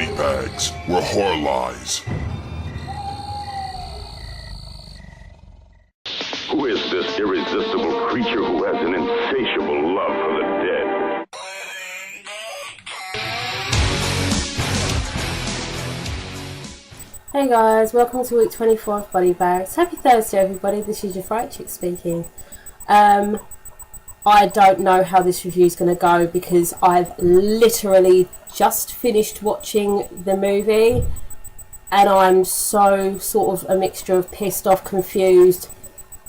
body bags were horror lies. Who is this irresistible creature who has an insatiable love for the dead? Hey guys, welcome to week 24 of Body Bags. Happy Thursday everybody, this is your fright chick speaking. I don't know how this review is going to go because I've literally just finished watching the movie and I'm so sort of a mixture of pissed off, confused.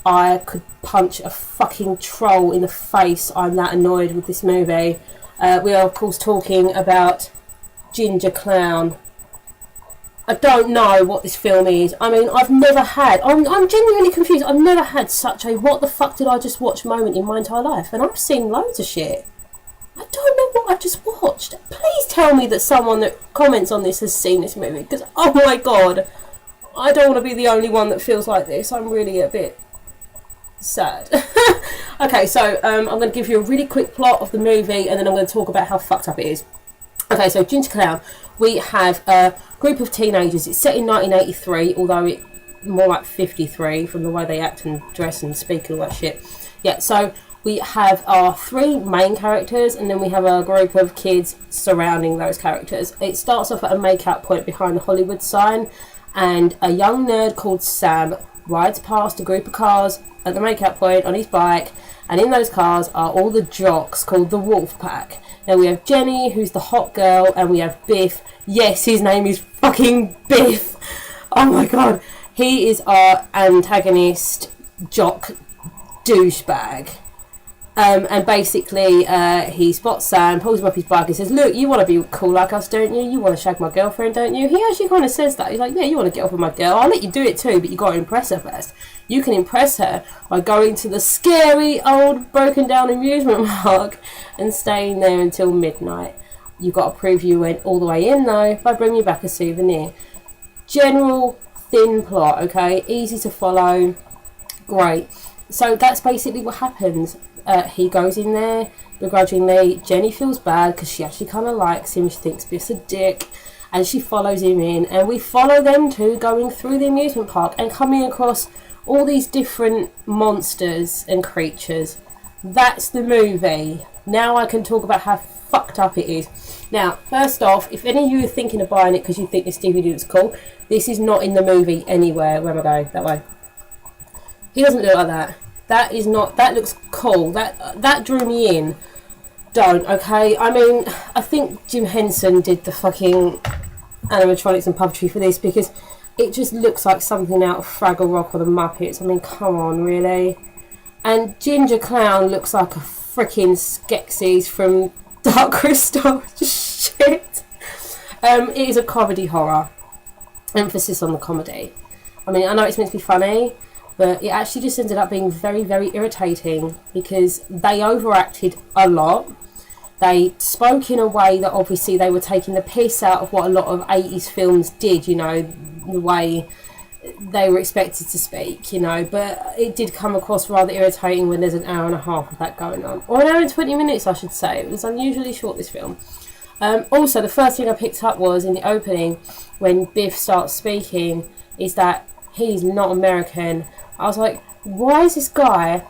I could punch a fucking troll in the face. I'm that annoyed with this movie. We are of course talking about GINGERCLOWN. I don't know what this film is. I mean, I've never had... I'm genuinely confused. I've never had such a what the fuck did I just watch moment in my entire life. And I've seen loads of shit. I don't know what I've just watched. Please tell me that someone that comments on this has seen this movie. Because, oh my god, I don't want to be the only one that feels like this. I'm really a bit sad. Okay, so I'm going to give you a really quick plot of the movie and then I'm going to talk about how fucked up it is. Okay, so GINGERCLOWN. We have a group of teenagers. It's set in 1983, although it's more like 53 from the way they act and dress and speak and all that shit. Yeah, so we have our three main characters and then we have a group of kids surrounding those characters. It starts off at a make-out point behind the Hollywood sign and a young nerd called Sam rides past a group of cars at the make-out point on his bike, and in those cars are all the jocks called the Wolf Pack. Now we have Jenny, who's the hot girl, and we have Biff. Yes, his name is fucking Biff. Oh my god. He is our antagonist jock douchebag. And basically, he spots Sam, pulls him up his bike and says, look, you want to be cool like us, don't you? You want to shag my girlfriend, don't you? He actually kind of says that. He's like, yeah, you want to get off with my girl. I'll let you do it too, but you got to impress her first. You can impress her by going to the scary old broken down amusement park and staying there until midnight. You've got to prove you went all the way in though by bringing you back a souvenir. General thin plot, okay? Easy to follow. Great. So that's basically what happens. He goes in there begrudgingly. Jenny feels bad because she actually kind of likes him. She thinks Biff's a dick and she follows him in, and we follow them two going through the amusement park and coming across all these different monsters and creatures. That's the movie. Now I can talk about how fucked up it is. Now, first off, if any of you are thinking of buying it because you think this DVD looks cool, this is not in the movie anywhere. Where am I going? That way. He doesn't look like that. That is not... That looks cool. That drew me in. Don't, okay? I mean, I think Jim Henson did the fucking animatronics and puppetry for this because it just looks like something out of Fraggle Rock or the Muppets. I mean, come on, really? And GINGERCLOWN looks like a freaking Skeksis from Dark Crystal. Just shit. It is a comedy horror. Emphasis on the comedy. I mean, I know it's meant to be funny, but it actually just ended up being very, very irritating because they overacted a lot. They spoke in a way that obviously they were taking the piss out of what a lot of 80s films did, you know, the way they were expected to speak, you know, but it did come across rather irritating when there's an hour and a half of that going on. Or an hour and 20 minutes, I should say. It was unusually short, this film. Also, the first thing I picked up was in the opening, when Biff starts speaking, is that he's not American. I was like, why is this guy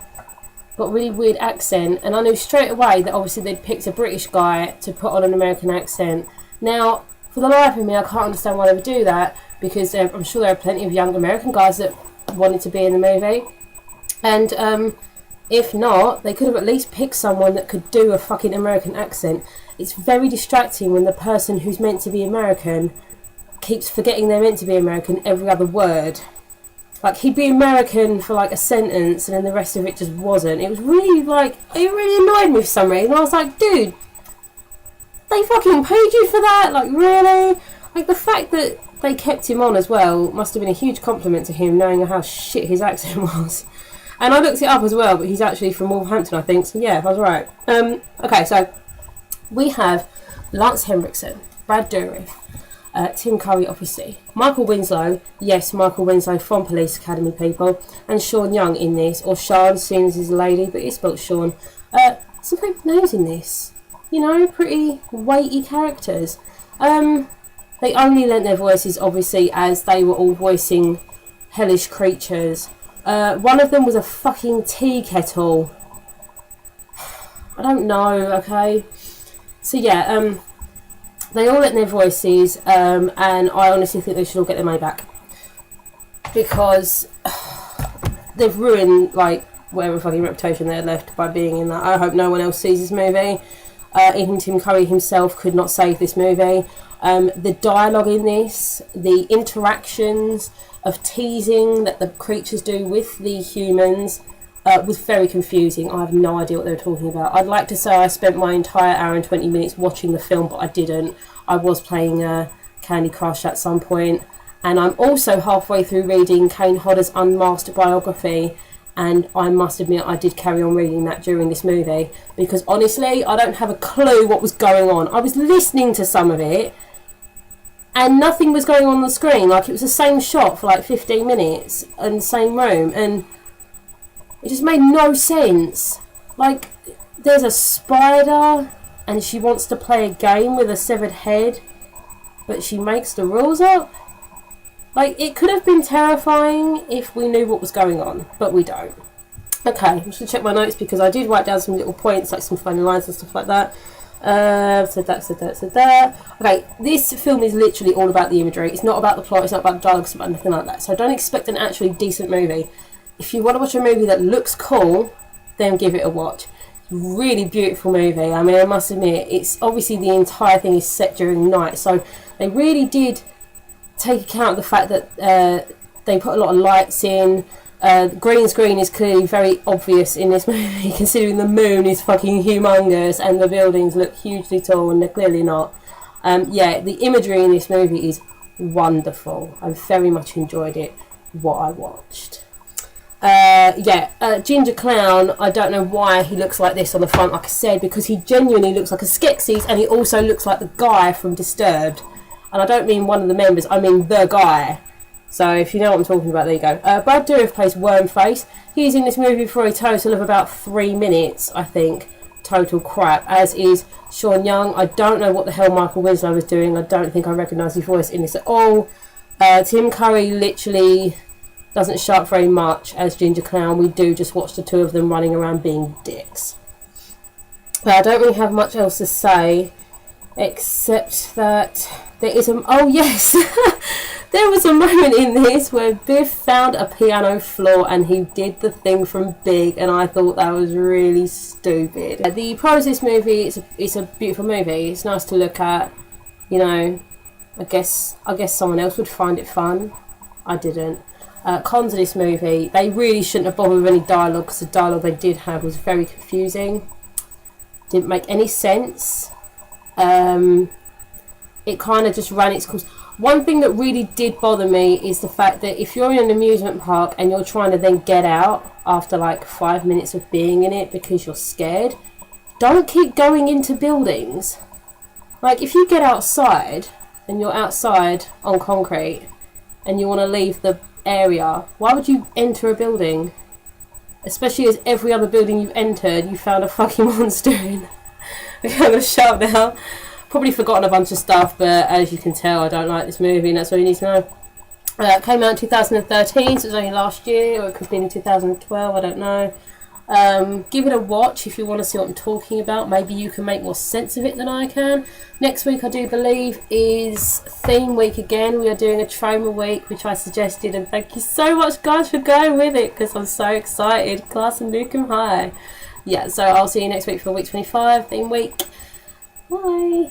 got a really weird accent? And I knew straight away that obviously they'd picked a British guy to put on an American accent. Now, for the life of me, I can't understand why they would do that, because I'm sure there are plenty of young American guys that wanted to be in the movie. And if not, they could have at least picked someone that could do a fucking American accent. It's very distracting when the person who's meant to be American keeps forgetting they're meant to be American every other word. Like, he'd be American for like a sentence and then the rest of it just wasn't. It was really like, it really annoyed me for some reason. I was like, dude, they fucking paid you for that? Like, really? Like, the fact that they kept him on as well must have been a huge compliment to him, knowing how shit his accent was. And I looked it up as well, but he's actually from Wolverhampton, I think, so yeah, I was right. Okay, so we have Lance Henriksen, Brad Dourif, Tim Curry, obviously, Michael Winslow, yes, Michael Winslow from Police Academy, people, and Sean Young in this, or Sean, seeing as he's a lady, but it's spelled Sean. Some great names in this, you know, pretty weighty characters. they only lent their voices, obviously, as they were all voicing hellish creatures. One of them was a fucking tea kettle. I don't know, okay? So yeah, they all lent their voices, and I honestly think they should all get their money back. Because they've ruined, like, whatever fucking reputation they had left by being in that. I hope no one else sees this movie. Even Tim Curry himself could not save this movie. The dialogue in this, the interactions of teasing that the creatures do with the humans was very confusing. I have no idea what they were talking about. I'd like to say I spent my entire hour and 20 minutes watching the film, but I didn't. I was playing Candy Crush at some point. And I'm also halfway through reading Kane Hodder's unmasked biography, and I must admit I did carry on reading that during this movie, because honestly I don't have a clue what was going on. I was listening to some of it and nothing was going on the screen. Like, it was the same shot for like 15 minutes in the same room, and it just made no sense. Like, there's a spider and she wants to play a game with a severed head, but she makes the rules up. Like, it could have been terrifying if we knew what was going on, but we don't. Okay, I'm just going to check my notes because I did write down some little points, like some funny lines and stuff like that. Said that. Okay, this film is literally all about the imagery. It's not about the plot, it's not about the dialogue, it's about nothing like that. So don't expect an actually decent movie. If you want to watch a movie that looks cool, then give it a watch. Really beautiful movie. I mean, I must admit, it's obviously the entire thing is set during night, so they really did take account of the fact that they put a lot of lights in. Green screen is clearly very obvious in this movie, considering the moon is fucking humongous and the buildings look hugely tall, and they're clearly not. Yeah, the imagery in this movie is wonderful. I very much enjoyed it, what I watched. Ginger Clown, I don't know why he looks like this on the front, like I said, because he genuinely looks like a Skeksis, and he also looks like the guy from Disturbed. And I don't mean one of the members, I mean the guy. So if you know what I'm talking about, there you go. Brad Dourif plays Wormface. He's in this movie for a total of about 3 minutes, I think. Total crap. As is Sean Young. I don't know what the hell Michael Winslow was doing. I don't think I recognise his voice in this at all. Tim Curry literally doesn't show up very much as Ginger Clown. We do just watch the two of them running around being dicks. But I don't really have much else to say, except that there is a... Oh, yes! There was a moment in this where Biff found a piano floor and he did the thing from Big, and I thought that was really stupid. The pros of this movie, it's a beautiful movie. It's nice to look at. You know, I guess someone else would find it fun. I didn't. Cons of this movie, they really shouldn't have bothered with any dialogue, because the dialogue they did have was very confusing. Didn't make any sense. It kind of just ran its course. One thing that really did bother me is the fact that if you're in an amusement park and you're trying to then get out after like 5 minutes of being in it because you're scared, don't keep going into buildings. Like, if you get outside and you're outside on concrete and you want to leave the area, why would you enter a building? Especially as every other building you've entered, you found a fucking monster in. Okay, I'm going to shut up now. Probably forgotten a bunch of stuff, but as you can tell, I don't like this movie, and that's all you need to know. It came out in 2013, so it was only last year, or it could have been in 2012, I don't know. Give it a watch if you want to see what I'm talking about. Maybe you can make more sense of it than I can. Next week, I do believe, is theme week again. We are doing a trauma week, which I suggested, and thank you so much, guys, for going with it, because I'm so excited. Class and Nukem High. Yeah, so I'll see you next week for week 25, theme week. Bye.